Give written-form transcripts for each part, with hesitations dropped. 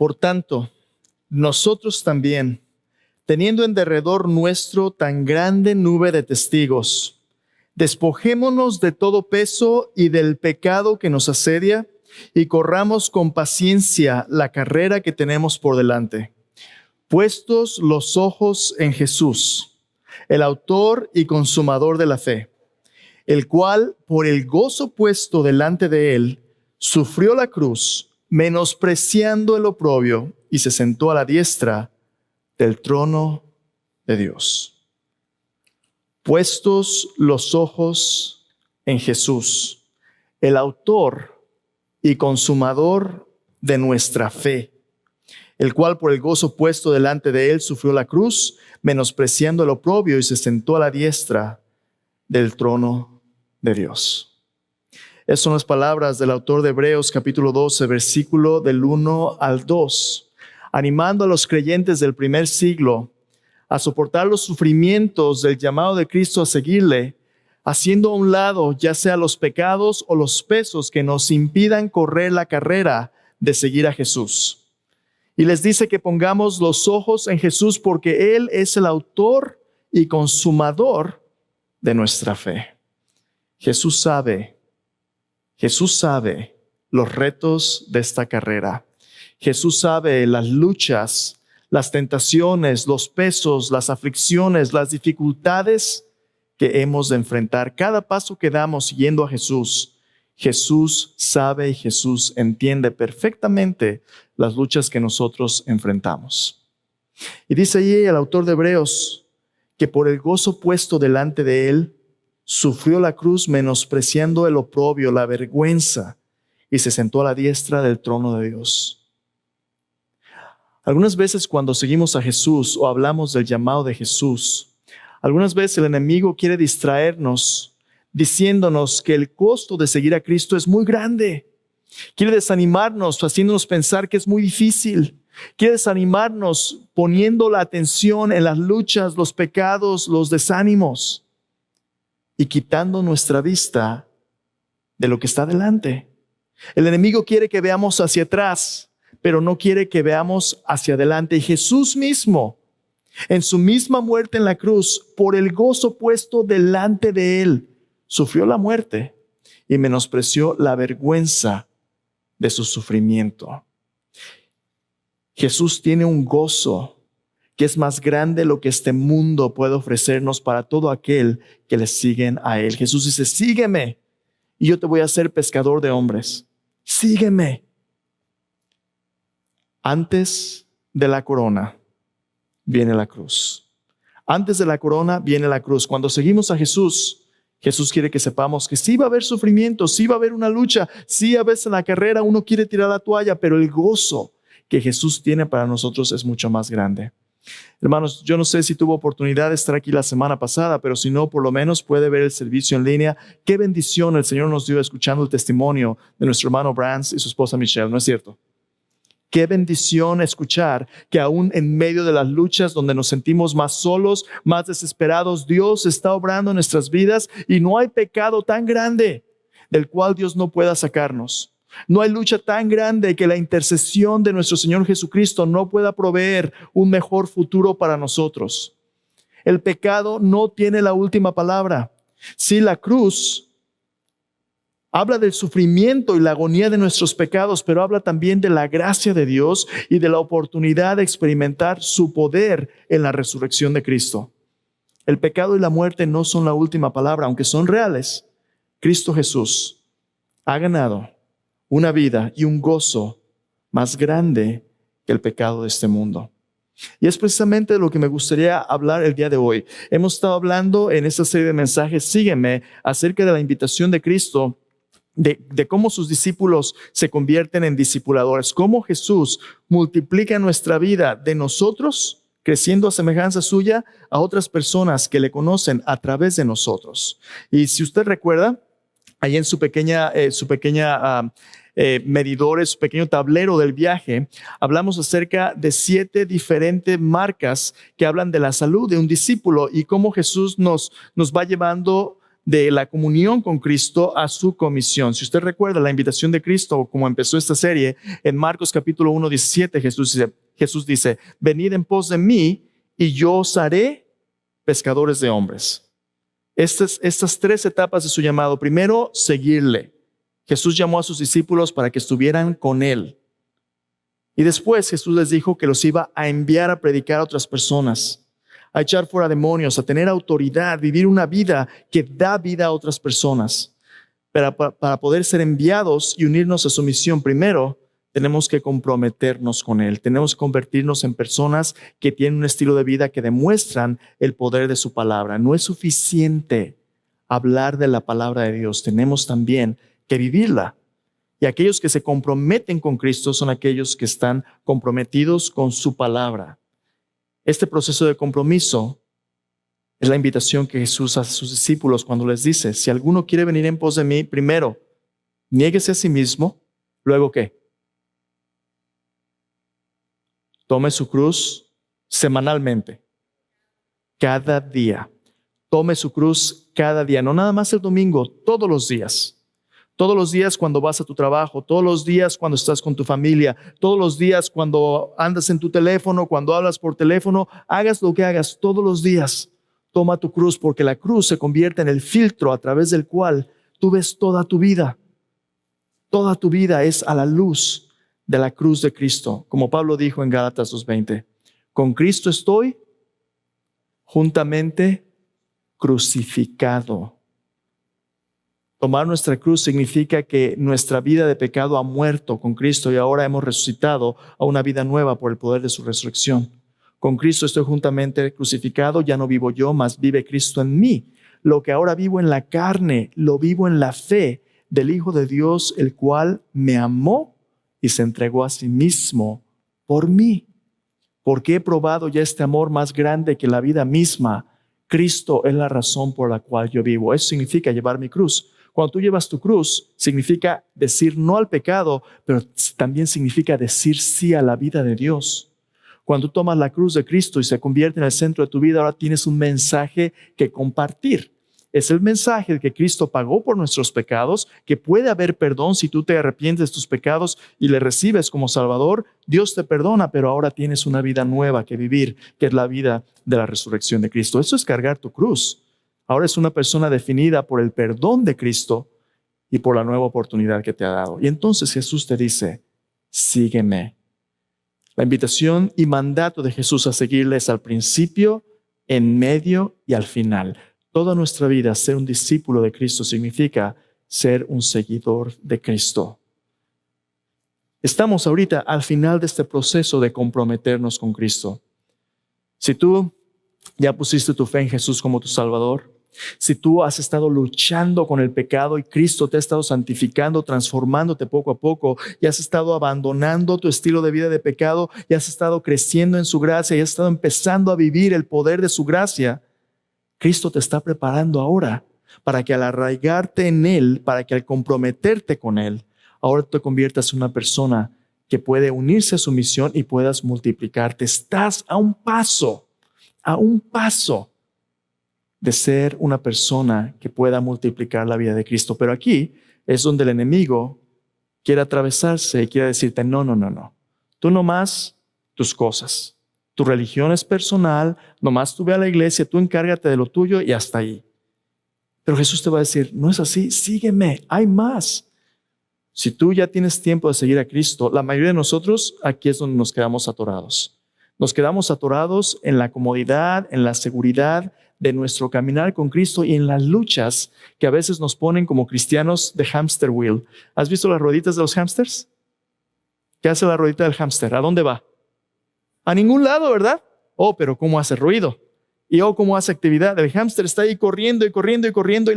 Por tanto, nosotros también, teniendo en derredor nuestro tan grande nube de testigos, despojémonos de todo peso y del pecado que nos asedia y corramos con paciencia la carrera que tenemos por delante, puestos los ojos en Jesús, el autor y consumador de la fe, el cual, por el gozo puesto delante de él, sufrió la cruz, menospreciando el oprobio, y se sentó a la diestra del trono de Dios. Puestos los ojos en Jesús, el autor y consumador de nuestra fe, el cual por el gozo puesto delante de él sufrió la cruz, menospreciando el oprobio, y se sentó a la diestra del trono de Dios. Esas son las palabras del autor de Hebreos capítulo 12, versículo del 1 al 2, animando a los creyentes del primer siglo a soportar los sufrimientos del llamado de Cristo a seguirle, haciendo a un lado ya sea los pecados o los pesos que nos impidan correr la carrera de seguir a Jesús. Y les dice que pongamos los ojos en Jesús porque Él es el autor y consumador de nuestra fe. Jesús sabe los retos de esta carrera. Jesús sabe las luchas, las tentaciones, los pesos, las aflicciones, las dificultades que hemos de enfrentar. Cada paso que damos siguiendo a Jesús, Jesús sabe y Jesús entiende perfectamente las luchas que nosotros enfrentamos. Y dice allí el autor de Hebreos que por el gozo puesto delante de él, sufrió la cruz menospreciando el oprobio, la vergüenza, y se sentó a la diestra del trono de Dios. Algunas veces cuando seguimos a Jesús o hablamos del llamado de Jesús, algunas veces el enemigo quiere distraernos diciéndonos que el costo de seguir a Cristo es muy grande. Quiere desanimarnos, haciéndonos pensar que es muy difícil. Quiere desanimarnos poniendo la atención en las luchas, los pecados, los desánimos, y quitando nuestra vista de lo que está delante. El enemigo quiere que veamos hacia atrás, pero no quiere que veamos hacia adelante. Y Jesús mismo, en su misma muerte en la cruz, por el gozo puesto delante de él, sufrió la muerte y menospreció la vergüenza de su sufrimiento. Jesús tiene un gozo que es más grande de lo que este mundo puede ofrecernos para todo aquel que le siguen a él. Jesús dice, sígueme y yo te voy a hacer pescador de hombres. Sígueme. Antes de la corona viene la cruz. Antes de la corona viene la cruz. Cuando seguimos a Jesús, Jesús quiere que sepamos que sí va a haber sufrimiento, sí va a haber una lucha, sí a veces en la carrera uno quiere tirar la toalla, pero el gozo que Jesús tiene para nosotros es mucho más grande. Hermanos, yo no sé si tuvo oportunidad de estar aquí la semana pasada, pero si no, por lo menos puede ver el servicio en línea. Qué bendición el Señor nos dio escuchando el testimonio de nuestro hermano Brance y su esposa Michelle, ¿no es cierto? Qué bendición escuchar que aún en medio de las luchas donde nos sentimos más solos, más desesperados, Dios está obrando en nuestras vidas y no hay pecado tan grande del cual Dios no pueda sacarnos. No hay lucha tan grande que la intercesión de nuestro Señor Jesucristo no pueda proveer un mejor futuro para nosotros. El pecado no tiene la última palabra. Sí, la cruz habla del sufrimiento y la agonía de nuestros pecados, pero habla también de la gracia de Dios y de la oportunidad de experimentar su poder en la resurrección de Cristo. El pecado y la muerte no son la última palabra, aunque son reales. Cristo Jesús ha ganado una vida y un gozo más grande que el pecado de este mundo. Y es precisamente de lo que me gustaría hablar el día de hoy. Hemos estado hablando en esta serie de mensajes, sígueme, acerca de la invitación de Cristo, de cómo sus discípulos se convierten en discipuladores, cómo Jesús multiplica nuestra vida de nosotros, creciendo a semejanza suya, a otras personas que le conocen a través de nosotros. Y si usted recuerda, ahí en su pequeña medidores, su pequeño tablero del viaje, hablamos acerca de 7 diferentes marcas que hablan de la salud de un discípulo y cómo Jesús nos va llevando de la comunión con Cristo a su comisión. Si usted recuerda la invitación de Cristo, como empezó esta serie, en Marcos capítulo 1, 17, Jesús dice, venid en pos de mí y yo os haré pescadores de hombres. Estas tres etapas de su llamado. Primero, seguirle. Jesús llamó a sus discípulos para que estuvieran con él. Y después Jesús les dijo que los iba a enviar a predicar a otras personas, a echar fuera demonios, a tener autoridad, vivir una vida que da vida a otras personas. Pero para poder ser enviados y unirnos a su misión, primero tenemos que comprometernos con Él. Tenemos que convertirnos en personas que tienen un estilo de vida que demuestran el poder de su palabra. No es suficiente hablar de la palabra de Dios. Tenemos también que vivirla. Y aquellos que se comprometen con Cristo son aquellos que están comprometidos con su palabra. Este proceso de compromiso es la invitación que Jesús hace a sus discípulos cuando les dice, si alguno quiere venir en pos de mí, primero, niéguese a sí mismo, luego ¿qué? Tome su cruz semanalmente, cada día. Tome su cruz cada día, no nada más el domingo, todos los días. Todos los días cuando vas a tu trabajo, todos los días cuando estás con tu familia, todos los días cuando andas en tu teléfono, cuando hablas por teléfono, hagas lo que hagas, todos los días toma tu cruz, porque la cruz se convierte en el filtro a través del cual tú ves toda tu vida. Toda tu vida es a la luz de la cruz de Cristo, como Pablo dijo en Gálatas 2:20. Con Cristo estoy juntamente crucificado. Tomar nuestra cruz significa que nuestra vida de pecado ha muerto con Cristo y ahora hemos resucitado a una vida nueva por el poder de su resurrección. Con Cristo estoy juntamente crucificado, ya no vivo yo, mas vive Cristo en mí. Lo que ahora vivo en la carne, lo vivo en la fe del Hijo de Dios, el cual me amó y se entregó a sí mismo por mí. Porque he probado ya este amor más grande que la vida misma. Cristo es la razón por la cual yo vivo. Eso significa llevar mi cruz. Cuando tú llevas tu cruz, significa decir no al pecado, pero también significa decir sí a la vida de Dios. Cuando tú tomas la cruz de Cristo y se convierte en el centro de tu vida, ahora tienes un mensaje que compartir. Es el mensaje de que Cristo pagó por nuestros pecados, que puede haber perdón si tú te arrepientes de tus pecados y le recibes como Salvador. Dios te perdona, pero ahora tienes una vida nueva que vivir, que es la vida de la resurrección de Cristo. Eso es cargar tu cruz. Ahora es una persona definida por el perdón de Cristo y por la nueva oportunidad que te ha dado. Y entonces Jesús te dice, sígueme. La invitación y mandato de Jesús a seguirle es al principio, en medio y al final. Toda nuestra vida, ser un discípulo de Cristo significa ser un seguidor de Cristo. Estamos ahorita al final de este proceso de comprometernos con Cristo. Si tú ya pusiste tu fe en Jesús como tu Salvador, si tú has estado luchando con el pecado y Cristo te ha estado santificando, transformándote poco a poco, y has estado abandonando tu estilo de vida de pecado, y has estado creciendo en su gracia, y has estado empezando a vivir el poder de su gracia, Cristo te está preparando ahora para que al arraigarte en Él, para que al comprometerte con Él, ahora te conviertas en una persona que puede unirse a su misión y puedas multiplicarte. Estás a un paso de ser una persona que pueda multiplicar la vida de Cristo. Pero aquí es donde el enemigo quiere atravesarse y quiere decirte, no. Tú nomás tus cosas. Tu religión es personal, nomás tú ve a la iglesia, tú encárgate de lo tuyo y hasta ahí. Pero Jesús te va a decir, no es así, sígueme, hay más. Si tú ya tienes tiempo de seguir a Cristo, la mayoría de nosotros aquí es donde nos quedamos atorados. Nos quedamos atorados en la comodidad, en la seguridad de nuestro caminar con Cristo y en las luchas que a veces nos ponen como cristianos de hamster wheel. ¿Has visto las rueditas de los hamsters? ¿Qué hace la ruedita del hámster? ¿A dónde va? A ningún lado, ¿verdad? Oh, pero ¿cómo hace ruido? Y ¿cómo hace actividad? El hámster está ahí corriendo y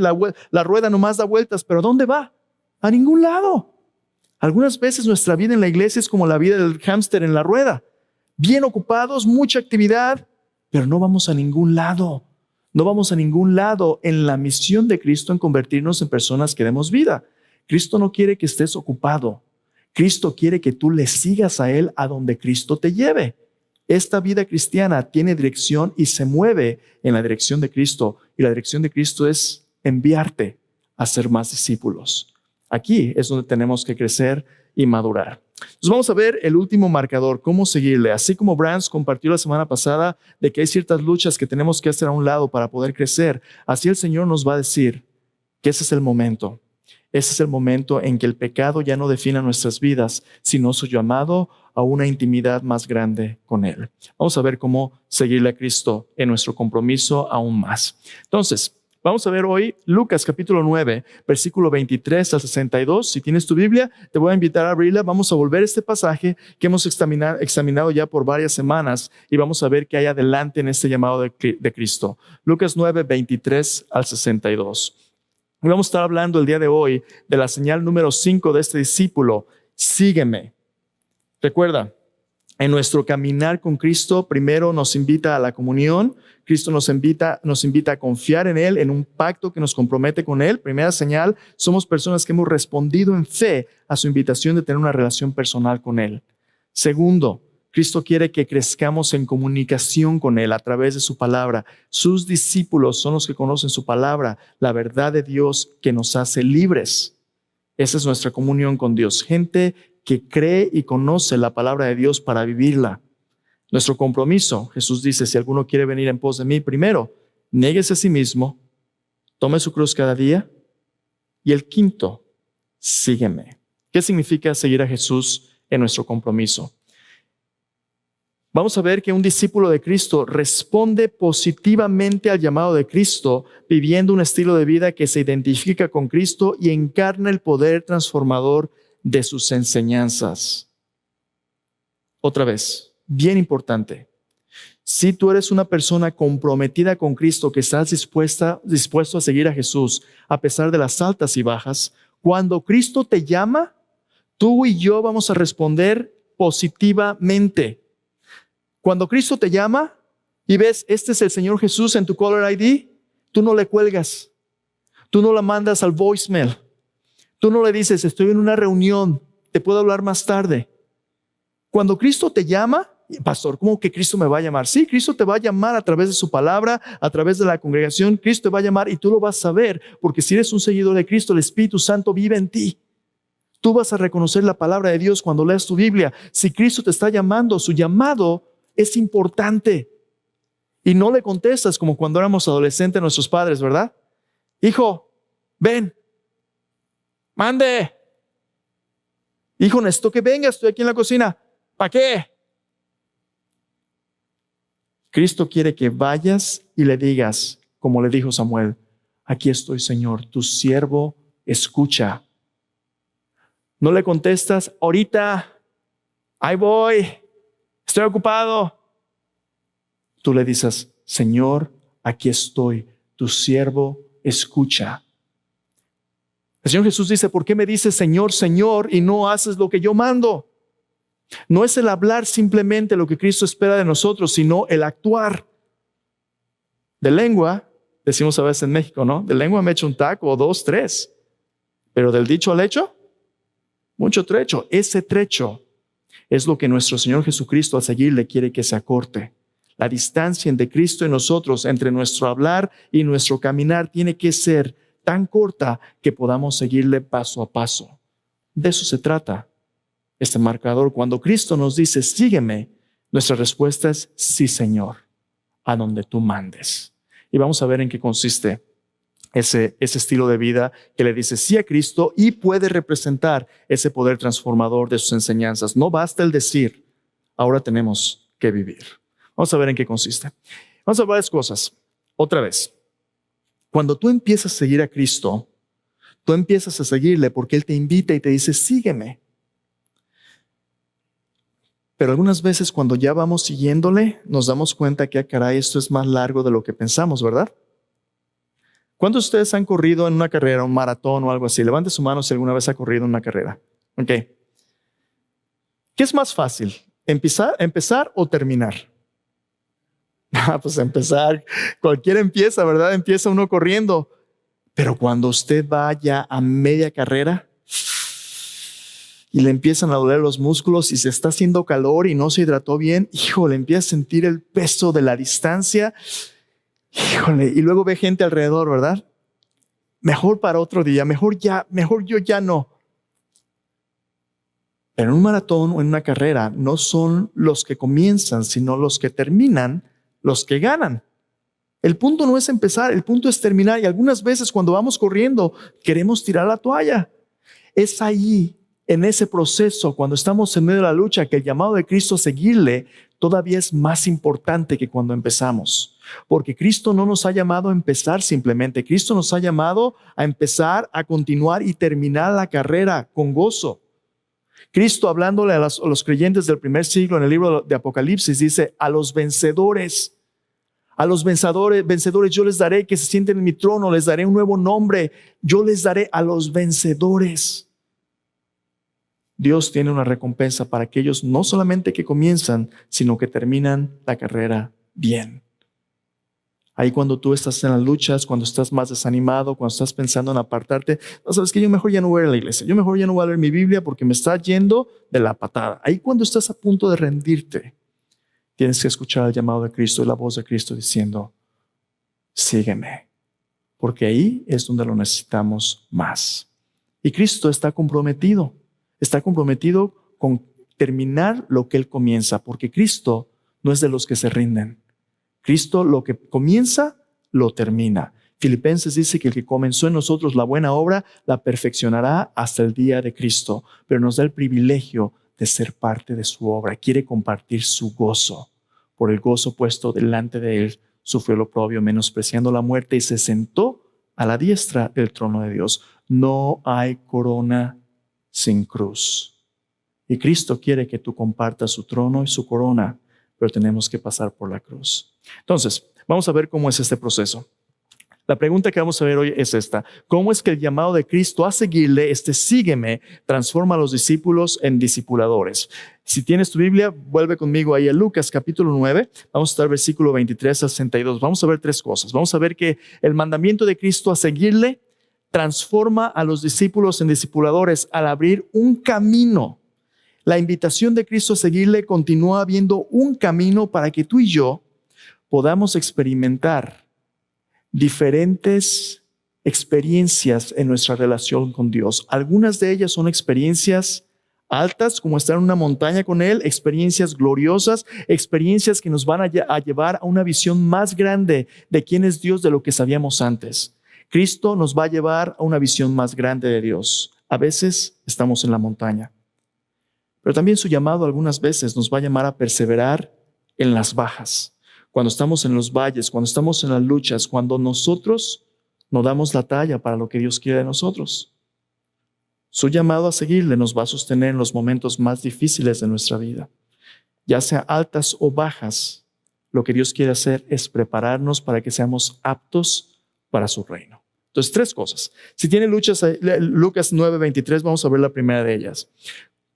la rueda nomás da vueltas, pero ¿a dónde va? A ningún lado. Algunas veces nuestra vida en la iglesia es como la vida del hámster en la rueda. Bien ocupados, mucha actividad, pero no vamos a ningún lado. No vamos a ningún lado en la misión de Cristo en convertirnos en personas que demos vida. Cristo no quiere que estés ocupado. Cristo quiere que tú le sigas a Él a donde Cristo te lleve. Esta vida cristiana tiene dirección y se mueve en la dirección de Cristo. Y la dirección de Cristo es enviarte a ser más discípulos. Aquí es donde tenemos que crecer y madurar. Entonces vamos a ver el último marcador, cómo seguirle. Así como Brands compartió la semana pasada de que hay ciertas luchas que tenemos que hacer a un lado para poder crecer, así el Señor nos va a decir que ese es el momento. Ese es el momento en que el pecado ya no defina nuestras vidas, sino su llamado a una intimidad más grande con Él. Vamos a ver cómo seguirle a Cristo en nuestro compromiso aún más. Entonces, vamos a ver hoy Lucas capítulo 9, versículo 23 al 62. Si tienes tu Biblia, te voy a invitar a abrirla. Vamos a volver a este pasaje que hemos examinado ya por varias semanas y vamos a ver qué hay adelante en este llamado de Cristo. Lucas 9, 23 al 62. Y vamos a estar hablando el día de hoy de la señal número 5 de este discípulo. Sígueme. Recuerda, en nuestro caminar con Cristo, primero nos invita a la comunión. Cristo nos invita a confiar en Él, en un pacto que nos compromete con Él. Primera señal, somos personas que hemos respondido en fe a su invitación de tener una relación personal con Él. Segundo, Cristo quiere que crezcamos en comunicación con Él a través de su palabra. Sus discípulos son los que conocen su palabra, la verdad de Dios que nos hace libres. Esa es nuestra comunión con Dios. Gente que cree y conoce la palabra de Dios para vivirla. Nuestro compromiso, Jesús dice, si alguno quiere venir en pos de mí, primero, néguese a sí mismo, tome su cruz cada día. Y el quinto, sígueme. ¿Qué significa seguir a Jesús en nuestro compromiso? Vamos a ver que un discípulo de Cristo responde positivamente al llamado de Cristo, viviendo un estilo de vida que se identifica con Cristo y encarna el poder transformador de sus enseñanzas. Otra vez, bien importante. Si tú eres una persona comprometida con Cristo, que estás dispuesto a seguir a Jesús a pesar de las altas y bajas, cuando Cristo te llama, tú y yo vamos a responder positivamente. Cuando Cristo te llama y ves, este es el Señor Jesús en tu caller ID, tú no le cuelgas, tú no la mandas al voicemail, tú no le dices, estoy en una reunión, te puedo hablar más tarde. Cuando Cristo te llama, pastor, ¿cómo que Cristo me va a llamar? Sí, Cristo te va a llamar a través de su palabra, a través de la congregación. Cristo te va a llamar y tú lo vas a saber, porque si eres un seguidor de Cristo, el Espíritu Santo vive en ti. Tú vas a reconocer la palabra de Dios cuando leas tu Biblia. Si Cristo te está llamando, su llamado es importante. Y no le contestas como cuando éramos adolescentes a nuestros padres, ¿verdad? Hijo, ven, mande. Hijo, necesito que vengas, estoy aquí en la cocina. ¿Para qué? Cristo quiere que vayas y le digas, como le dijo Samuel, aquí estoy, Señor, tu siervo escucha. No le contestas, ahorita, ahí voy, estoy ocupado. Tú le dices, Señor, aquí estoy, tu siervo escucha. El Señor Jesús dice, ¿por qué me dices Señor, Señor y no haces lo que yo mando? No es el hablar simplemente lo que Cristo espera de nosotros, sino el actuar. De lengua, decimos a veces en México, ¿no? De lengua me echo un taco o dos, tres. Pero del dicho al hecho, mucho trecho. Ese trecho es lo que nuestro Señor Jesucristo al seguirle quiere que se acorte. La distancia entre Cristo y nosotros, entre nuestro hablar y nuestro caminar, tiene que ser tan corta que podamos seguirle paso a paso. De eso se trata este marcador. Cuando Cristo nos dice, sígueme, nuestra respuesta es, sí, Señor, a donde tú mandes. Y vamos a ver en qué consiste ese estilo de vida que le dice sí a Cristo y puede representar ese poder transformador de sus enseñanzas. No basta el decir, ahora tenemos que vivir. Vamos a ver en qué consiste. Vamos a ver varias cosas. Otra vez, cuando tú empiezas a seguir a Cristo, tú empiezas a seguirle porque Él te invita y te dice, sígueme. Pero algunas veces cuando ya vamos siguiéndole, nos damos cuenta que, caray, esto es más largo de lo que pensamos, ¿verdad? ¿Cuántos de ustedes han corrido en una carrera, un maratón o algo así? Levante su mano si alguna vez ha corrido en una carrera. Ok. ¿Qué es más fácil? ¿Empezar o terminar? Pues empezar. Cualquiera empieza, ¿verdad? Empieza uno corriendo. Pero cuando usted vaya a media carrera y le empiezan a doler los músculos y se está haciendo calor y no se hidrató bien, híjole, empieza a sentir el peso de la distancia. Híjole, y luego ve gente alrededor, ¿verdad? mejor para otro día, mejor yo ya no. Pero en un maratón o en una carrera no son los que comienzan, sino los que terminan, los que ganan. El punto no es empezar, el punto es terminar. Y algunas veces cuando vamos corriendo queremos tirar la toalla. Es ahí, en ese proceso, cuando estamos en medio de la lucha, que el llamado de Cristo a seguirle todavía es más importante que cuando empezamos. Porque Cristo no nos ha llamado a empezar simplemente. Cristo nos ha llamado a empezar, a continuar y terminar la carrera con gozo. Cristo, hablándole a los creyentes del primer siglo en el libro de Apocalipsis, dice: a los vencedores yo les daré que se sienten en mi trono, les daré un nuevo nombre, yo les daré a los vencedores. Dios tiene una recompensa para aquellos no solamente que comienzan, sino que terminan la carrera bien. Ahí cuando tú estás en las luchas, cuando estás más desanimado, cuando estás pensando en apartarte, no sabes que yo mejor ya no voy a ir a la iglesia, yo mejor ya no voy a leer mi Biblia porque me está yendo de la patada. Ahí cuando estás a punto de rendirte, tienes que escuchar el llamado de Cristo y la voz de Cristo diciendo: sígueme, porque ahí es donde lo necesitamos más. Y Cristo está comprometido con terminar lo que Él comienza, porque Cristo no es de los que se rinden. Cristo lo que comienza, lo termina. Filipenses dice que el que comenzó en nosotros la buena obra, la perfeccionará hasta el día de Cristo, pero nos da el privilegio de ser parte de su obra. Quiere compartir su gozo. Por el gozo puesto delante de Él, sufrió el oprobio, menospreciando la muerte, y se sentó a la diestra del trono de Dios. No hay corona sin cruz. Y Cristo quiere que tú compartas su trono y su corona, pero tenemos que pasar por la cruz. Entonces, vamos a ver cómo es este proceso. La pregunta que vamos a ver hoy es esta: ¿cómo es que el llamado de Cristo a seguirle, sígueme, transforma a los discípulos en discipuladores? Si tienes tu Biblia, vuelve conmigo ahí a Lucas capítulo 9. Vamos a estar versículo 23 al 62. Vamos a ver tres cosas. Vamos a ver que el mandamiento de Cristo a seguirle transforma a los discípulos en discipuladores al abrir un camino. La invitación de Cristo a seguirle continúa abriendo un camino para que tú y yo podamos experimentar diferentes experiencias en nuestra relación con Dios. Algunas de ellas son experiencias altas, como estar en una montaña con Él, experiencias gloriosas, experiencias que nos van a llevar a una visión más grande de quién es Dios de lo que sabíamos antes. Cristo nos va a llevar a una visión más grande de Dios. A veces estamos en la montaña, pero también su llamado algunas veces nos va a llamar a perseverar en las bajas. Cuando estamos en los valles, cuando estamos en las luchas, cuando nosotros no damos la talla para lo que Dios quiere de nosotros. Su llamado a seguirle nos va a sostener en los momentos más difíciles de nuestra vida. Ya sea altas o bajas, lo que Dios quiere hacer es prepararnos para que seamos aptos para su reino. Entonces, tres cosas. Si tiene Lucas 9:23, vamos a ver la primera de ellas.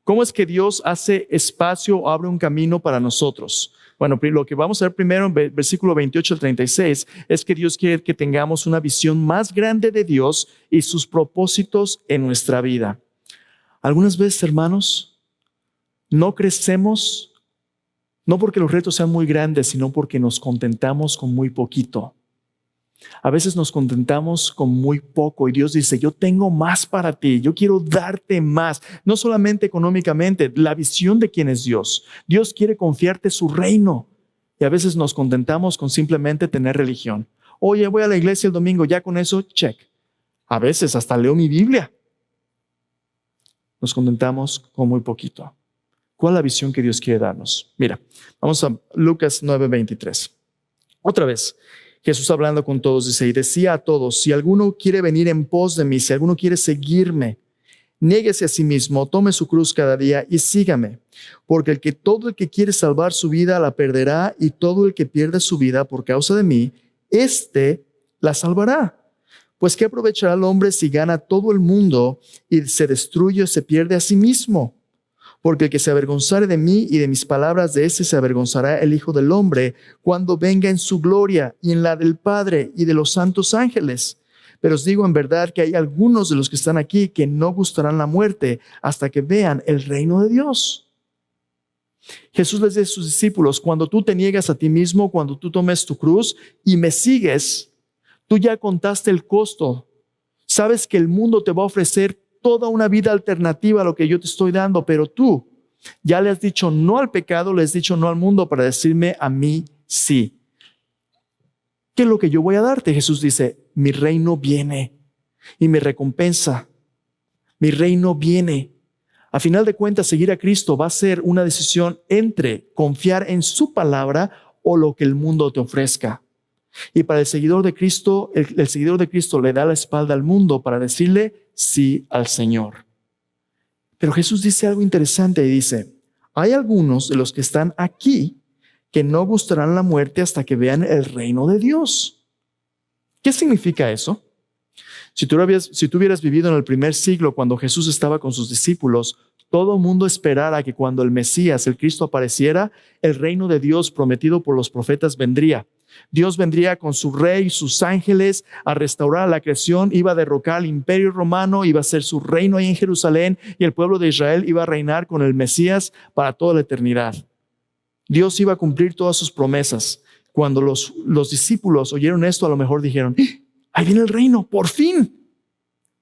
¿Cómo es que Dios hace espacio o abre un camino para nosotros? Bueno, lo que vamos a ver primero en versículo 28 al 36 es que Dios quiere que tengamos una visión más grande de Dios y sus propósitos en nuestra vida. Algunas veces, hermanos, no crecemos, no porque los retos sean muy grandes, sino porque nos contentamos con muy poquito. A veces nos contentamos con muy poco y Dios dice: yo tengo más para ti, yo quiero darte más, no solamente económicamente, la visión de quién es Dios. Dios quiere confiarte su reino y a veces nos contentamos con simplemente tener religión. Oye, voy a la iglesia el domingo, ya con eso, check. A veces hasta leo mi Biblia. Nos contentamos con muy poquito. ¿Cuál es la visión que Dios quiere darnos? Mira, vamos a Lucas 9:23. Otra vez, Jesús hablando con todos dice: y decía a todos, si alguno quiere venir en pos de mí, si alguno quiere seguirme, niéguese a sí mismo, tome su cruz cada día y sígame. Porque todo el que quiere salvar su vida la perderá, y todo el que pierde su vida por causa de mí, éste la salvará. Pues ¿qué aprovechará el hombre si gana todo el mundo y se destruye o se pierde a sí mismo? Porque el que se avergonzare de mí y de mis palabras, de ese se avergonzará el Hijo del Hombre cuando venga en su gloria y en la del Padre y de los santos ángeles. Pero os digo en verdad que hay algunos de los que están aquí que no gustarán la muerte hasta que vean el reino de Dios. Jesús les dice a sus discípulos: cuando tú te niegas a ti mismo, cuando tú tomes tu cruz y me sigues, tú ya contaste el costo. Sabes que el mundo te va a ofrecer toda una vida alternativa a lo que yo te estoy dando, pero tú ya le has dicho no al pecado, le has dicho no al mundo para decirme a mí sí. ¿Qué es lo que yo voy a darte? Jesús dice, mi reino viene y mi recompensa. Mi reino viene. A final de cuentas, seguir a Cristo va a ser una decisión entre confiar en su palabra o lo que el mundo te ofrezca. Y para el seguidor de Cristo, el seguidor de Cristo le da la espalda al mundo para decirle sí al Señor. Pero Jesús dice algo interesante y dice, hay algunos de los que están aquí que no gustarán la muerte hasta que vean el reino de Dios. ¿Qué significa eso? Si tú hubieras vivido en el primer siglo cuando Jesús estaba con sus discípulos, todo el mundo esperara que cuando el Mesías, el Cristo, apareciera, el reino de Dios prometido por los profetas vendría. Dios vendría con su rey, sus ángeles, a restaurar la creación, iba a derrocar al imperio romano, iba a ser su reino ahí en Jerusalén y el pueblo de Israel iba a reinar con el Mesías para toda la eternidad. Dios iba a cumplir todas sus promesas. Cuando los discípulos oyeron esto, a lo mejor dijeron, ahí viene el reino, por fin.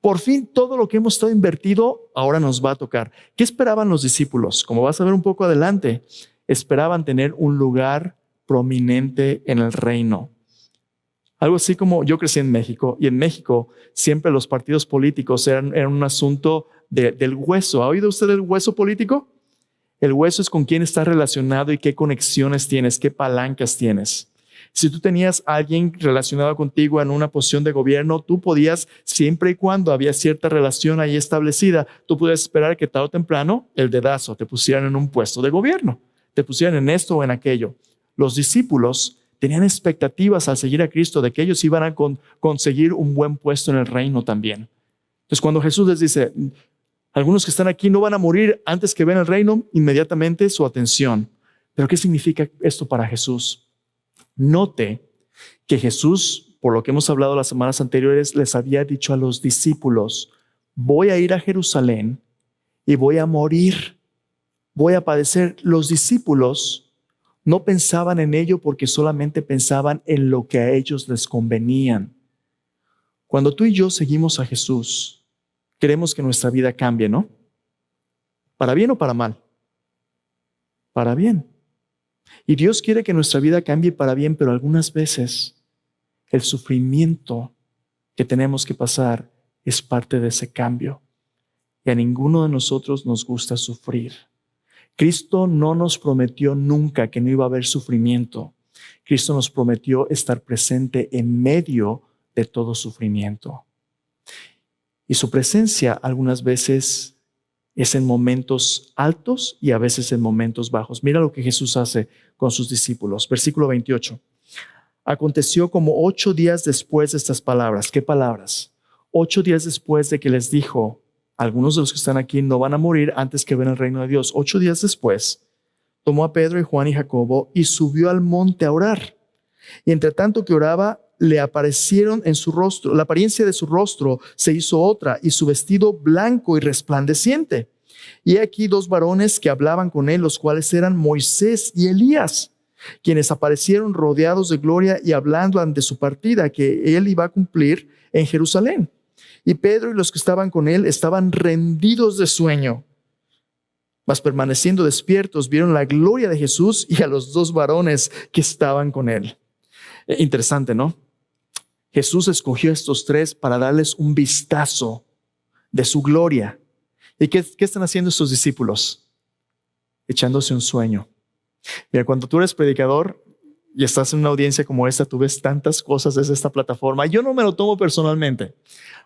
Por fin todo lo que hemos estado invertido ahora nos va a tocar. ¿Qué esperaban los discípulos? Como vas a ver un poco adelante, esperaban tener un lugar prominente en el reino. Algo así como yo crecí en México y en México siempre los partidos políticos eran un asunto del hueso. ¿Ha oído usted del hueso político? El hueso es con quién estás relacionado y qué conexiones tienes, qué palancas tienes. Si tú tenías a alguien relacionado contigo en una posición de gobierno, tú podías, siempre y cuando había cierta relación ahí establecida, tú podías esperar que tarde o temprano el dedazo te pusieran en un puesto de gobierno, te pusieran en esto o en aquello. Los discípulos tenían expectativas al seguir a Cristo de que ellos iban a conseguir un buen puesto en el reino también. Entonces, cuando Jesús les dice, algunos que están aquí no van a morir antes que vean el reino, inmediatamente su atención. ¿Pero qué significa esto para Jesús? Note que Jesús, por lo que hemos hablado las semanas anteriores, les había dicho a los discípulos, voy a ir a Jerusalén y voy a morir, voy a padecer. Los discípulos no pensaban en ello porque solamente pensaban en lo que a ellos les convenían. Cuando tú y yo seguimos a Jesús, queremos que nuestra vida cambie, ¿no? ¿Para bien o para mal? Para bien. Y Dios quiere que nuestra vida cambie para bien, pero algunas veces el sufrimiento que tenemos que pasar es parte de ese cambio. Y a ninguno de nosotros nos gusta sufrir. Cristo no nos prometió nunca que no iba a haber sufrimiento. Cristo nos prometió estar presente en medio de todo sufrimiento. Y su presencia algunas veces es en momentos altos y a veces en momentos bajos. Mira lo que Jesús hace con sus discípulos. Versículo 28. Aconteció como 8 días después de estas palabras. ¿Qué palabras? 8 días después de que les dijo, algunos de los que están aquí no van a morir antes que vean el reino de Dios. 8 días después, tomó a Pedro y Juan y Jacobo y subió al monte a orar. Y entre tanto que oraba, le aparecieron en su rostro, la apariencia de su rostro se hizo otra y su vestido blanco y resplandeciente. Y aquí 2 varones que hablaban con él, los cuales eran Moisés y Elías, quienes aparecieron rodeados de gloria y hablando ante su partida que él iba a cumplir en Jerusalén. Y Pedro y los que estaban con él estaban rendidos de sueño, mas permaneciendo despiertos vieron la gloria de Jesús y a los 2 varones que estaban con él. Interesante, ¿no? Jesús escogió a estos 3 para darles un vistazo de su gloria. ¿Y qué están haciendo estos discípulos? Echándose un sueño. Mira, cuando tú eres predicador y estás en una audiencia como esta, tú ves tantas cosas desde esta plataforma. Yo no me lo tomo personalmente.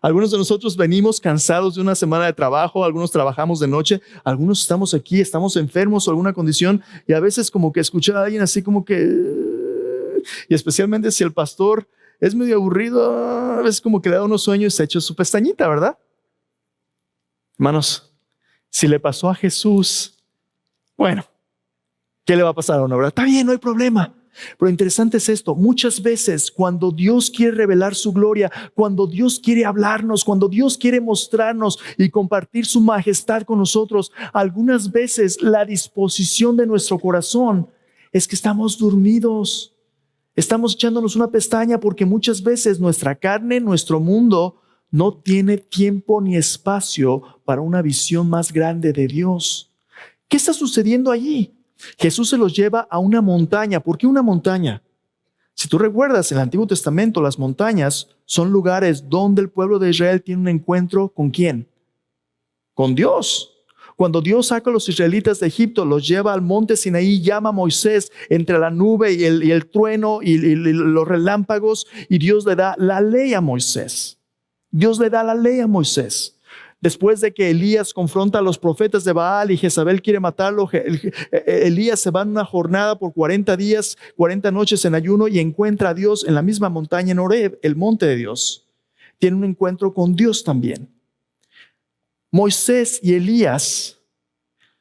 Algunos de nosotros venimos cansados de una semana de trabajo, algunos trabajamos de noche, algunos estamos aquí, estamos enfermos o alguna condición y a veces como que escuchar a alguien así como que... Y especialmente si el pastor es medio aburrido, a veces como que le da unos sueños y se echa su pestañita, ¿verdad? Hermanos, si le pasó a Jesús, bueno, ¿qué le va a pasar a uno, verdad? Está bien, no hay problema. Pero interesante es esto, muchas veces cuando Dios quiere revelar su gloria, cuando Dios quiere hablarnos, cuando Dios quiere mostrarnos y compartir su majestad con nosotros, algunas veces la disposición de nuestro corazón es que estamos dormidos. Estamos echándonos una pestaña porque muchas veces nuestra carne, nuestro mundo no tiene tiempo ni espacio para una visión más grande de Dios. ¿Qué está sucediendo allí? Jesús se los lleva a una montaña. ¿Por qué una montaña? Si tú recuerdas, en el Antiguo Testamento, las montañas son lugares donde el pueblo de Israel tiene un encuentro ¿con quién? Con Dios. Cuando Dios saca a los israelitas de Egipto, los lleva al monte Sinaí, llama a Moisés entre la nube y el trueno y los relámpagos, y Dios le da la ley a Moisés. Dios le da la ley a Moisés. Después de que Elías confronta a los profetas de Baal y Jezabel quiere matarlo, Elías se va en una jornada por 40 días, 40 noches en ayuno y encuentra a Dios en la misma montaña en Horeb, el monte de Dios. Tiene un encuentro con Dios también. Moisés y Elías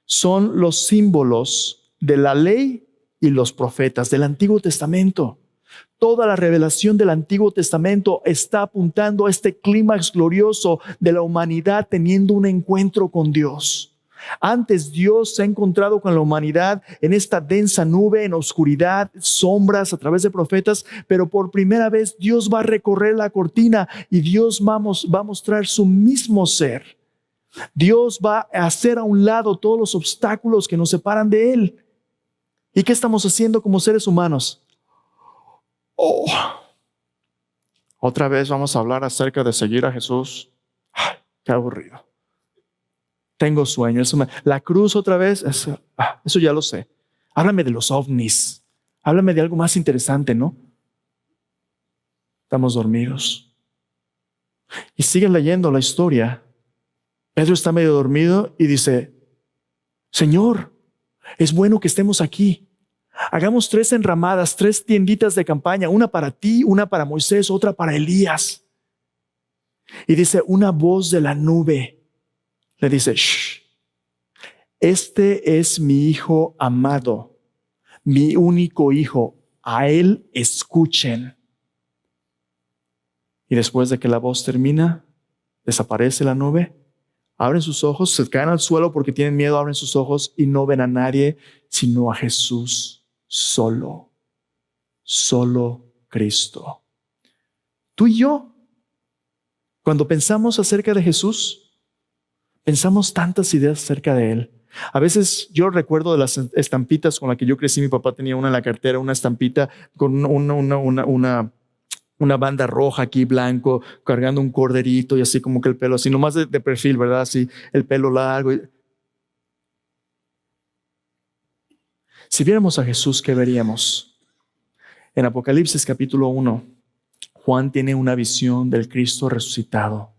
son los símbolos de la ley y los profetas del Antiguo Testamento. Toda la revelación del Antiguo Testamento está apuntando a este clímax glorioso de la humanidad teniendo un encuentro con Dios. Antes Dios se ha encontrado con la humanidad en esta densa nube, en oscuridad, sombras a través de profetas, pero por primera vez Dios va a recorrer la cortina y Dios va a mostrar su mismo ser. Dios va a hacer a un lado todos los obstáculos que nos separan de Él. ¿Y qué estamos haciendo como seres humanos? Otra vez vamos a hablar acerca de seguir a Jesús. Ay, qué aburrido. Tengo sueño. La cruz otra vez, eso ya lo sé. Háblame de los ovnis. Háblame de algo más interesante, ¿no? Estamos dormidos. Y sigue leyendo la historia. Pedro está medio dormido y dice, Señor, es bueno que estemos aquí. Hagamos 3 enramadas, 3 tienditas de campaña, una para ti, una para Moisés, otra para Elías. Y dice, una voz de la nube le dice, shh, este es mi hijo amado, mi único hijo, a él escuchen. Y después de que la voz termina, desaparece la nube. Abren sus ojos, se caen al suelo porque tienen miedo, abren sus ojos y no ven a nadie, sino a Jesús solo Cristo. Tú y yo, cuando pensamos acerca de Jesús, pensamos tantas ideas acerca de Él. A veces yo recuerdo de las estampitas con las que yo crecí. Mi papá tenía una en la cartera, una estampita con una banda roja aquí, blanco, cargando un corderito y así como que el pelo así, nomás de perfil, ¿verdad? Así, el pelo largo. Si viéramos a Jesús, ¿qué veríamos? En Apocalipsis capítulo 1, Juan tiene una visión del Cristo resucitado.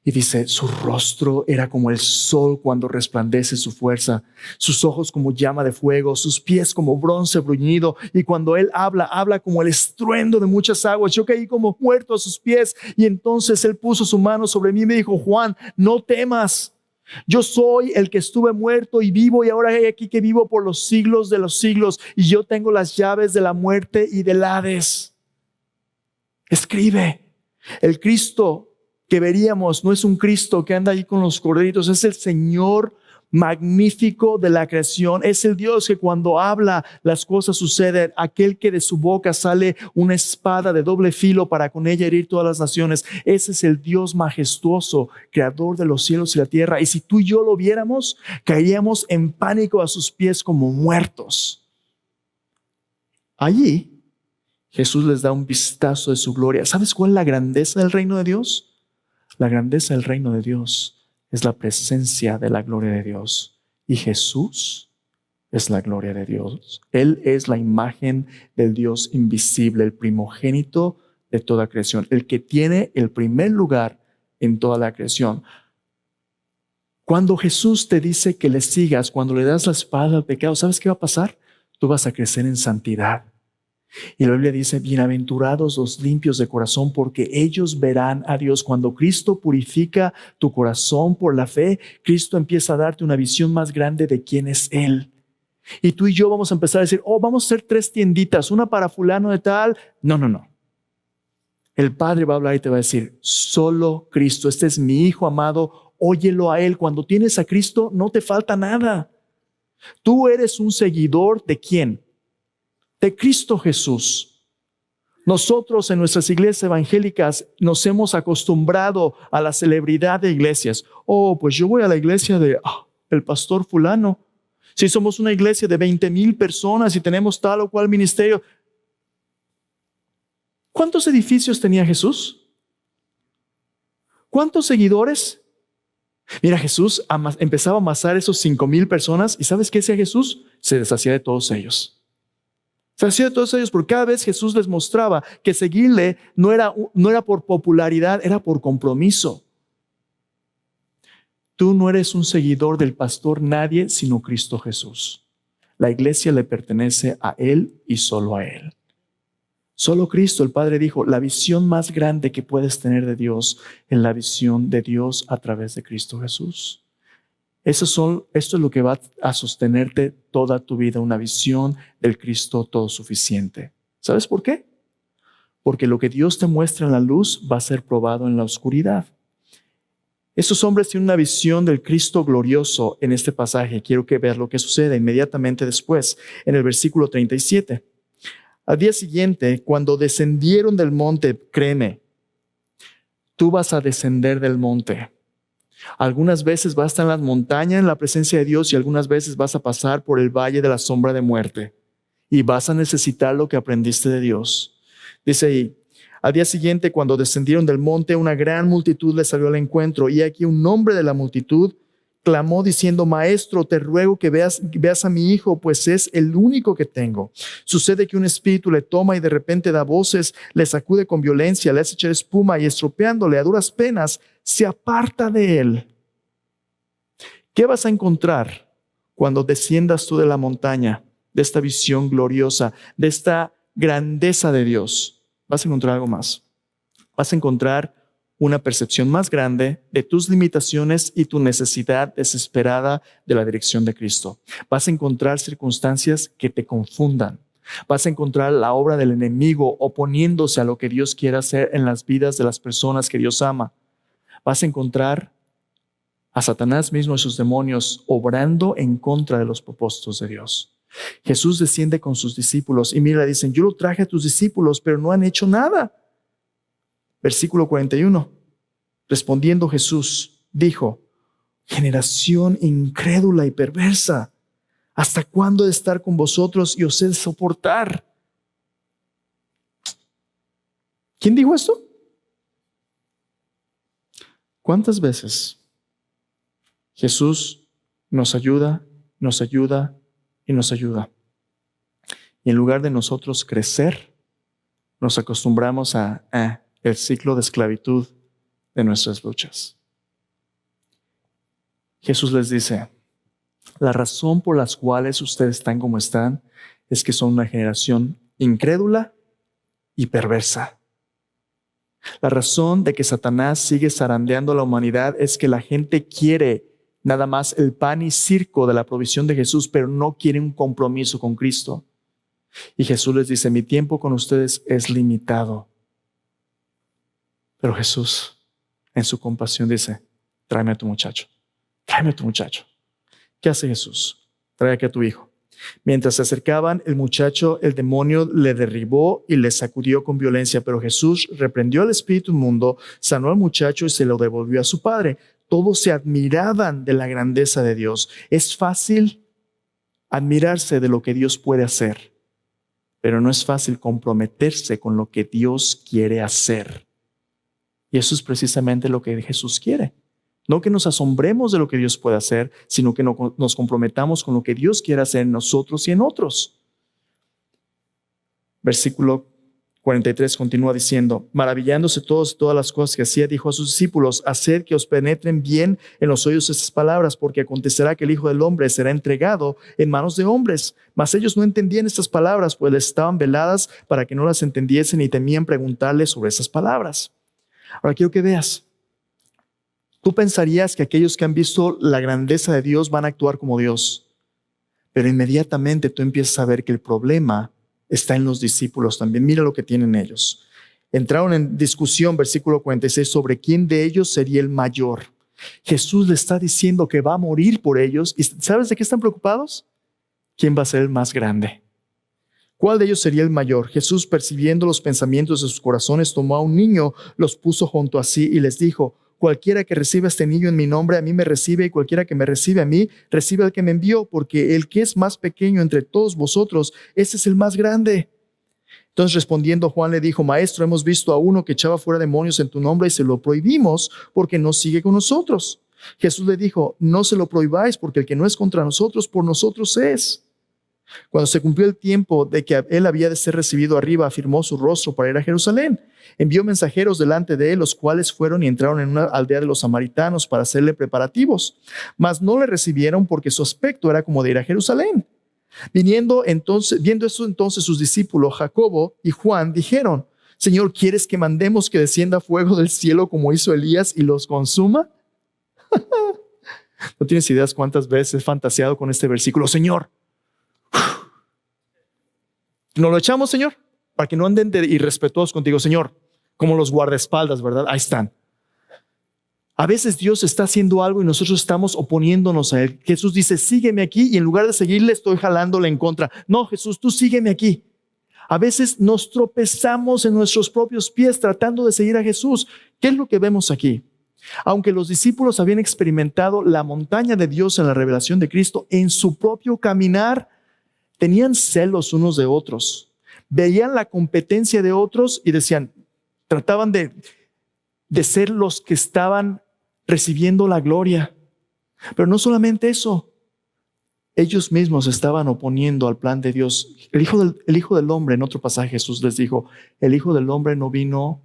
Y dice, su rostro era como el sol cuando resplandece su fuerza, sus ojos como llama de fuego, sus pies como bronce bruñido, y cuando él habla como el estruendo de muchas aguas. Yo caí como muerto a sus pies, y entonces él puso su mano sobre mí y me dijo, Juan, no temas. Yo soy el que estuve muerto y vivo, y ahora hay aquí que vivo por los siglos de los siglos, y yo tengo las llaves de la muerte y del Hades. Escribe, el Cristo que veríamos no es un Cristo que anda ahí con los corderitos, es el Señor magnífico de la creación, es el Dios que cuando habla las cosas suceden, aquel que de su boca sale una espada de doble filo para con ella herir todas las naciones. Ese es el Dios majestuoso, creador de los cielos y la tierra, y si tú y yo lo viéramos, caeríamos en pánico a sus pies como muertos. Allí Jesús les da un vistazo de su gloria. ¿Sabes cuál es la grandeza del reino de Dios? La grandeza del reino de Dios es la presencia de la gloria de Dios. Y Jesús es la gloria de Dios. Él es la imagen del Dios invisible, el primogénito de toda creación, el que tiene el primer lugar en toda la creación. Cuando Jesús te dice que le sigas, cuando le das la espalda al pecado, ¿sabes qué va a pasar? Tú vas a crecer en santidad. Y la Biblia dice, bienaventurados los limpios de corazón, porque ellos verán a Dios. Cuando Cristo purifica tu corazón por la fe, Cristo empieza a darte una visión más grande de quién es Él. Y tú y yo vamos a empezar a decir, vamos a hacer 3 tienditas, una para fulano de tal. No. El Padre va a hablar y te va a decir, solo Cristo, este es mi Hijo amado, óyelo a Él. Cuando tienes a Cristo, no te falta nada. Tú eres un seguidor ¿de quién? De Cristo Jesús. Nosotros en nuestras iglesias evangélicas nos hemos acostumbrado a la celebridad de iglesias. Oh, pues yo voy a la iglesia de el pastor fulano. Si somos una iglesia de 20,000 personas y tenemos tal o cual ministerio. ¿Cuántos edificios tenía Jesús? ¿Cuántos seguidores? Mira, Jesús empezaba a amasar esos 5,000 personas y ¿sabes qué hacía Jesús? Se deshacía de todos ellos. Se hacía de todos ellos porque cada vez Jesús les mostraba que seguirle no era por popularidad, era por compromiso. Tú no eres un seguidor del pastor nadie sino Cristo Jesús. La iglesia le pertenece a Él y solo a Él. Solo Cristo, el Padre dijo, la visión más grande que puedes tener de Dios es la visión de Dios a través de Cristo Jesús. Esto es lo que va a sostenerte toda tu vida, una visión del Cristo todo suficiente. ¿Sabes por qué? Porque lo que Dios te muestra en la luz va a ser probado en la oscuridad. Estos hombres tienen una visión del Cristo glorioso en este pasaje. Quiero que veas lo que sucede inmediatamente después, en el versículo 37. Al día siguiente, cuando descendieron del monte, créeme, tú vas a descender del monte. Algunas veces vas a estar en las montañas en la presencia de Dios y algunas veces vas a pasar por el valle de la sombra de muerte y vas a necesitar lo que aprendiste de Dios. Dice ahí, al día siguiente cuando descendieron del monte una gran multitud les salió al encuentro y aquí un hombre de la multitud clamó diciendo, Maestro, te ruego que veas a mi hijo, pues es el único que tengo. Sucede que un espíritu le toma y de repente da voces, le sacude con violencia, le hace echar espuma y estropeándole a duras penas, se aparta de él. ¿Qué vas a encontrar cuando desciendas tú de la montaña, de esta visión gloriosa, de esta grandeza de Dios? Vas a encontrar algo más. Vas a encontrar una percepción más grande de tus limitaciones y tu necesidad desesperada de la dirección de Cristo. Vas a encontrar circunstancias que te confundan. Vas a encontrar la obra del enemigo oponiéndose a lo que Dios quiere hacer en las vidas de las personas que Dios ama. Vas a encontrar a Satanás mismo y sus demonios obrando en contra de los propósitos de Dios. Jesús desciende con sus discípulos y mira, dicen, yo lo traje a tus discípulos, pero no han hecho nada. Versículo 41. Respondiendo Jesús, dijo, generación incrédula y perversa, ¿hasta cuándo he de estar con vosotros y os he de soportar? ¿Quién dijo esto? ¿Cuántas veces Jesús nos ayuda y nos ayuda? Y en lugar de nosotros crecer, nos acostumbramos a el ciclo de esclavitud de nuestras luchas. Jesús les dice, la razón por las cuales ustedes están como están es que son una generación incrédula y perversa. La razón de que Satanás sigue zarandeando a la humanidad es que la gente quiere nada más el pan y circo de la provisión de Jesús, pero no quiere un compromiso con Cristo. Y Jesús les dice, mi tiempo con ustedes es limitado. Pero Jesús, en su compasión, dice, tráeme a tu muchacho. Tráeme a tu muchacho. ¿Qué hace Jesús? Trae aquí a tu hijo. Mientras se acercaban, el muchacho, el demonio le derribó y le sacudió con violencia, pero Jesús reprendió al espíritu inmundo, sanó al muchacho y se lo devolvió a su padre. Todos se admiraban de la grandeza de Dios. Es fácil admirarse de lo que Dios puede hacer, pero no es fácil comprometerse con lo que Dios quiere hacer. Y eso es precisamente lo que Jesús quiere. No que nos asombremos de lo que Dios puede hacer, sino que nos comprometamos con lo que Dios quiere hacer en nosotros y en otros. Versículo 43 continúa diciendo, maravillándose todas las cosas que hacía, dijo a sus discípulos, haced que os penetren bien en los oídos estas palabras, porque acontecerá que el Hijo del Hombre será entregado en manos de hombres. Mas ellos no entendían estas palabras, pues les estaban veladas para que no las entendiesen y temían preguntarles sobre esas palabras. Ahora quiero que veas. Tú pensarías que aquellos que han visto la grandeza de Dios van a actuar como Dios, pero inmediatamente tú empiezas a ver que el problema está en los discípulos también. Mira lo que tienen ellos. Entraron en discusión, versículo 46, sobre quién de ellos sería el mayor. Jesús le está diciendo que va a morir por ellos. ¿Y sabes de qué están preocupados? ¿Quién va a ser el más grande? ¿Cuál de ellos sería el mayor? Jesús, percibiendo los pensamientos de sus corazones, tomó a un niño, los puso junto a sí y les dijo: cualquiera que reciba a este niño en mi nombre, a mí me recibe, y cualquiera que me recibe a mí, recibe al que me envió, porque el que es más pequeño entre todos vosotros, ese es el más grande. Entonces respondiendo Juan le dijo: Maestro, hemos visto a uno que echaba fuera demonios en tu nombre y se lo prohibimos porque no sigue con nosotros. Jesús le dijo: no se lo prohibáis, porque el que no es contra nosotros, por nosotros es. Cuando se cumplió el tiempo de que él había de ser recibido arriba, afirmó su rostro para ir a Jerusalén. Envió mensajeros delante de él, los cuales fueron y entraron en una aldea de los samaritanos para hacerle preparativos. Mas no le recibieron, porque su aspecto era como de ir a Jerusalén. Viendo esto entonces sus discípulos, Jacobo y Juan, dijeron: Señor, ¿quieres que mandemos que descienda fuego del cielo como hizo Elías y los consuma? No tienes ideas cuántas veces he fantaseado con este versículo. Señor, ¿nos lo echamos, Señor? Para que no anden de irrespetuosos contigo, Señor, como los guardaespaldas, ¿verdad? Ahí están. A veces Dios está haciendo algo y nosotros estamos oponiéndonos a Él. Jesús dice: sígueme aquí, y en lugar de seguirle estoy jalándole en contra. No, Jesús, tú sígueme aquí. A veces nos tropezamos en nuestros propios pies tratando de seguir a Jesús. ¿Qué es lo que vemos aquí? Aunque los discípulos habían experimentado la montaña de Dios en la revelación de Cristo, en su propio caminar tenían celos unos de otros. Veían la competencia de otros y trataban de ser los que estaban recibiendo la gloria. Pero no solamente eso, ellos mismos estaban oponiendo al plan de Dios. El Hijo del Hombre, en otro pasaje Jesús les dijo: el Hijo del Hombre no vino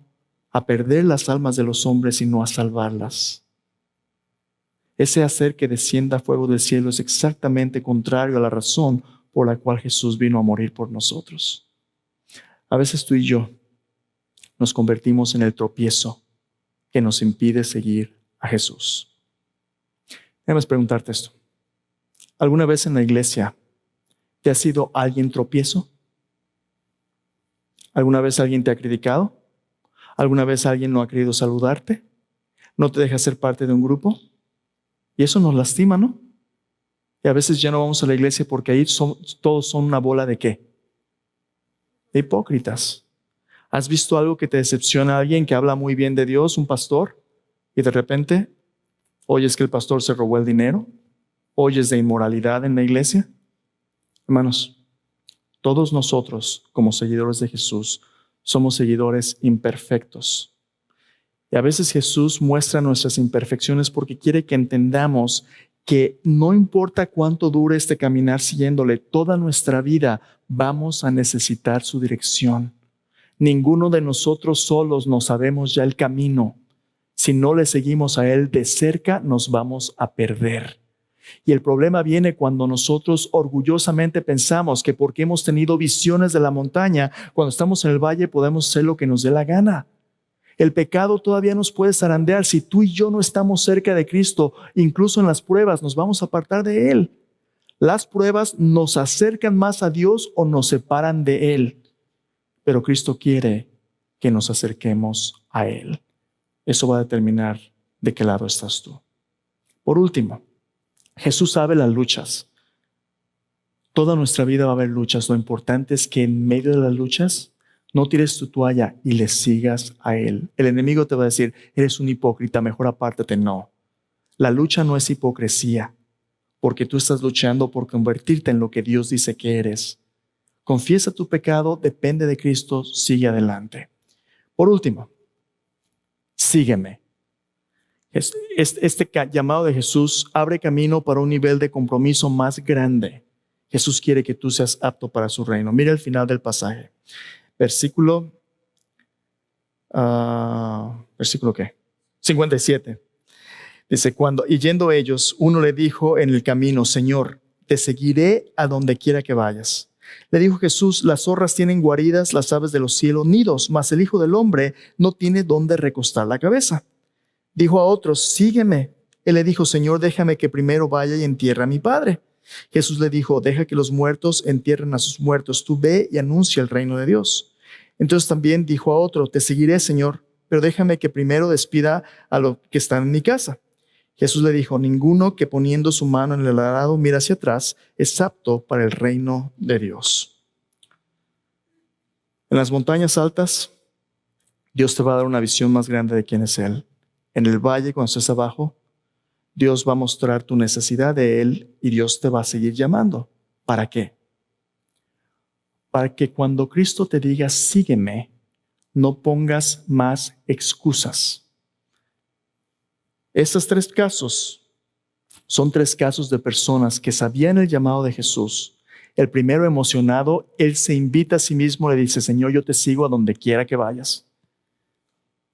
a perder las almas de los hombres, sino a salvarlas. Ese hacer que descienda fuego del cielo es exactamente contrario a la razón por la cual Jesús vino a morir por nosotros. A veces tú y yo nos convertimos en el tropiezo que nos impide seguir a Jesús. Déjame preguntarte esto: ¿alguna vez en la iglesia te ha sido alguien tropiezo? ¿Alguna vez alguien te ha criticado? ¿Alguna vez alguien no ha querido saludarte? ¿No te deja ser parte de un grupo? Y eso nos lastima, ¿no? Y a veces ya no vamos a la iglesia porque ahí todos son una bola ¿de qué? De hipócritas. ¿Has visto algo que te decepciona a alguien que habla muy bien de Dios, un pastor, y de repente oyes que el pastor se robó el dinero? ¿Oyes de inmoralidad en la iglesia? Hermanos, todos nosotros, como seguidores de Jesús, somos seguidores imperfectos. Y a veces Jesús muestra nuestras imperfecciones porque quiere que entendamos que no importa cuánto dure este caminar siguiéndole, toda nuestra vida vamos a necesitar su dirección. Ninguno de nosotros solos nos sabemos ya el camino. Si no le seguimos a Él de cerca, nos vamos a perder. Y el problema viene cuando nosotros orgullosamente pensamos que porque hemos tenido visiones de la montaña, cuando estamos en el valle podemos hacer lo que nos dé la gana. El pecado todavía nos puede zarandear. Si tú y yo no estamos cerca de Cristo, incluso en las pruebas, nos vamos a apartar de Él. Las pruebas nos acercan más a Dios o nos separan de Él. Pero Cristo quiere que nos acerquemos a Él. Eso va a determinar de qué lado estás tú. Por último, Jesús sabe las luchas. Toda nuestra vida va a haber luchas. Lo importante es que en medio de las luchas no tires tu toalla y le sigas a Él. El enemigo te va a decir: eres un hipócrita, mejor apártate. No. La lucha no es hipocresía, porque tú estás luchando por convertirte en lo que Dios dice que eres. Confiesa tu pecado, depende de Cristo, sigue adelante. Por último, sígueme. Este llamado de Jesús abre camino para un nivel de compromiso más grande. Jesús quiere que tú seas apto para su reino. Mira el final del pasaje. Versículo ¿qué? 57. Dice: y yendo ellos, uno le dijo en el camino: Señor, te seguiré a donde quiera que vayas. Le dijo Jesús: las zorras tienen guaridas, las aves de los cielos nidos, mas el Hijo del Hombre no tiene dónde recostar la cabeza. Dijo a otros: sígueme. Él le dijo: Señor, déjame que primero vaya y entierre a mi Padre. Jesús le dijo: deja que los muertos entierren a sus muertos. Tú ve y anuncia el reino de Dios. Entonces también dijo a otro: te seguiré, Señor, pero déjame que primero despida a los que están en mi casa. Jesús le dijo: ninguno que poniendo su mano en el arado mira hacia atrás es apto para el reino de Dios. En las montañas altas, Dios te va a dar una visión más grande de quién es Él. En el valle, cuando estés abajo, Dios va a mostrar tu necesidad de Él y Dios te va a seguir llamando. ¿Para qué? Para que cuando Cristo te diga, sígueme, no pongas más excusas. Estos 3 casos son 3 casos de personas que sabían el llamado de Jesús. El primero, emocionado, él se invita a sí mismo, le dice, Señor, yo te sigo a donde quiera que vayas.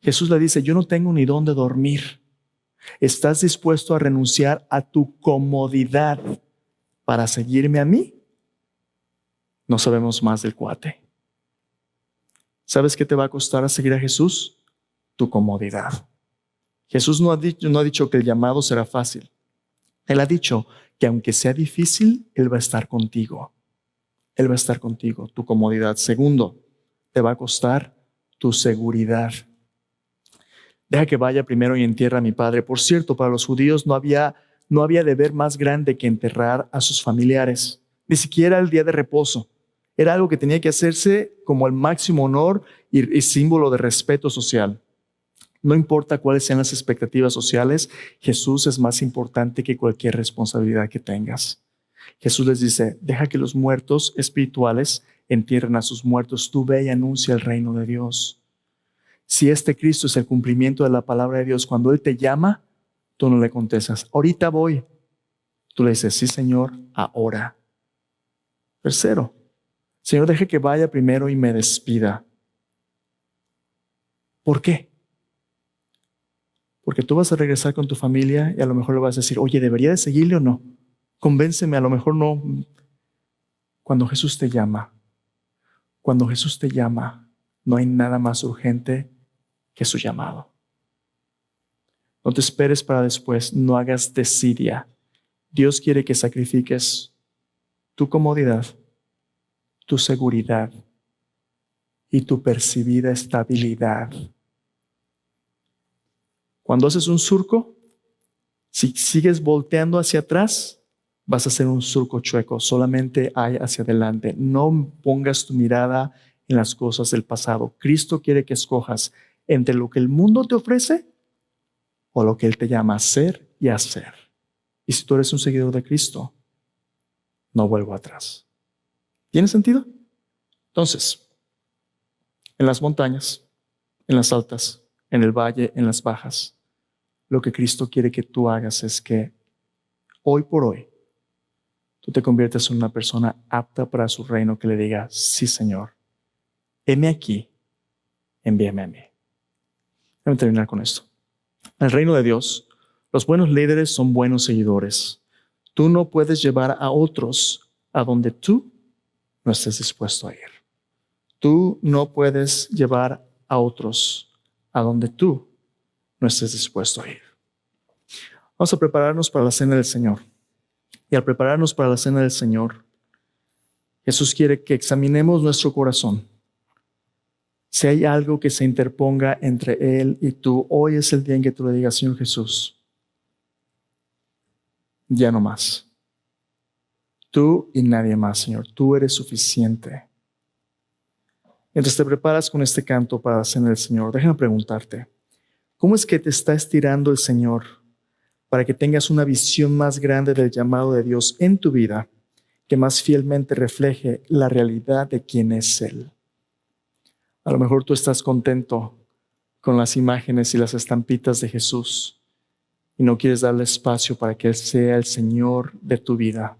Jesús le dice, yo no tengo ni dónde dormir. ¿Estás dispuesto a renunciar a tu comodidad para seguirme a mí? No sabemos más del cuate. ¿Sabes qué te va a costar a seguir a Jesús? Tu comodidad. Jesús no ha dicho que el llamado será fácil. Él ha dicho que aunque sea difícil, Él va a estar contigo. Él va a estar contigo, tu comodidad. Segundo, te va a costar tu seguridad. Deja que vaya primero y entierra a mi padre. Por cierto, para los judíos no había deber más grande que enterrar a sus familiares, ni siquiera el día de reposo. Era algo que tenía que hacerse como el máximo honor y símbolo de respeto social. No importa cuáles sean las expectativas sociales, Jesús es más importante que cualquier responsabilidad que tengas. Jesús les dice, deja que los muertos espirituales entierren a sus muertos. Tú ve y anuncia el reino de Dios. Si este Cristo es el cumplimiento de la palabra de Dios, cuando Él te llama, tú no le contestas, ahorita voy. Tú le dices, sí, Señor, ahora. Tercero, Señor, deje que vaya primero y me despida. ¿Por qué? Porque tú vas a regresar con tu familia y a lo mejor le vas a decir, oye, ¿debería de seguirle o no? Convénceme, a lo mejor no. Cuando Jesús te llama, no hay nada más urgente que su llamado. No te esperes para después, no hagas desidia. Dios quiere que sacrifiques tu comodidad, tu seguridad y tu percibida estabilidad. Cuando haces un surco, si sigues volteando hacia atrás, vas a hacer un surco chueco. Solamente hay hacia adelante. No pongas tu mirada en las cosas del pasado. Cristo quiere que escojas entre lo que el mundo te ofrece o lo que Él te llama a ser y a hacer. Y si tú eres un seguidor de Cristo, no vuelvo atrás. ¿Tiene sentido? Entonces, en las montañas, en las altas, en el valle, en las bajas, lo que Cristo quiere que tú hagas es que hoy por hoy tú te conviertas en una persona apta para su reino, que le diga, sí, Señor, heme aquí, envíame a mí. Déjame terminar con esto. En el reino de Dios, los buenos líderes son buenos seguidores. Tú no puedes llevar a otros a donde tú no estés dispuesto a ir. Tú no puedes llevar a otros a donde tú no estés dispuesto a ir. Vamos a prepararnos para la cena del Señor. Y al prepararnos para la cena del Señor, Jesús quiere que examinemos nuestro corazón. Si hay algo que se interponga entre Él y tú, hoy es el día en que tú le digas, Señor Jesús, ya no más. Tú y nadie más, Señor. Tú eres suficiente. Mientras te preparas con este canto para la cena del Señor, déjame preguntarte, ¿cómo es que te está estirando el Señor para que tengas una visión más grande del llamado de Dios en tu vida, que más fielmente refleje la realidad de quién es Él? A lo mejor tú estás contento con las imágenes y las estampitas de Jesús y no quieres darle espacio para que Él sea el Señor de tu vida.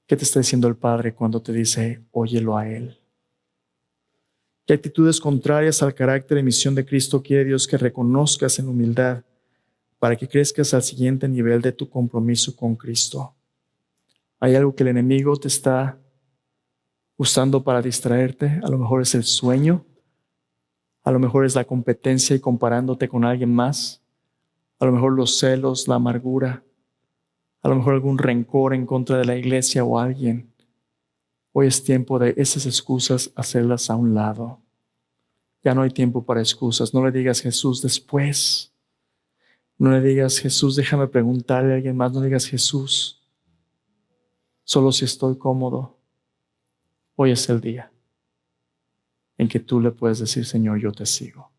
¿Qué te está diciendo el Padre cuando te dice, óyelo a Él? ¿Qué actitudes contrarias al carácter y misión de Cristo quiere Dios que reconozcas en humildad para que crezcas al siguiente nivel de tu compromiso con Cristo? ¿Hay algo que el enemigo te está usando para distraerte? A lo mejor es el sueño, a lo mejor es la competencia y comparándote con alguien más, a lo mejor los celos, la amargura, a lo mejor algún rencor en contra de la iglesia o alguien. Hoy es tiempo de esas excusas hacerlas a un lado. Ya no hay tiempo para excusas. No le digas, Jesús, después. No le digas, Jesús, déjame preguntarle a alguien más. No le digas, Jesús, solo si estoy cómodo. Hoy es el día. en que tú le puedes decir, Señor, yo te sigo.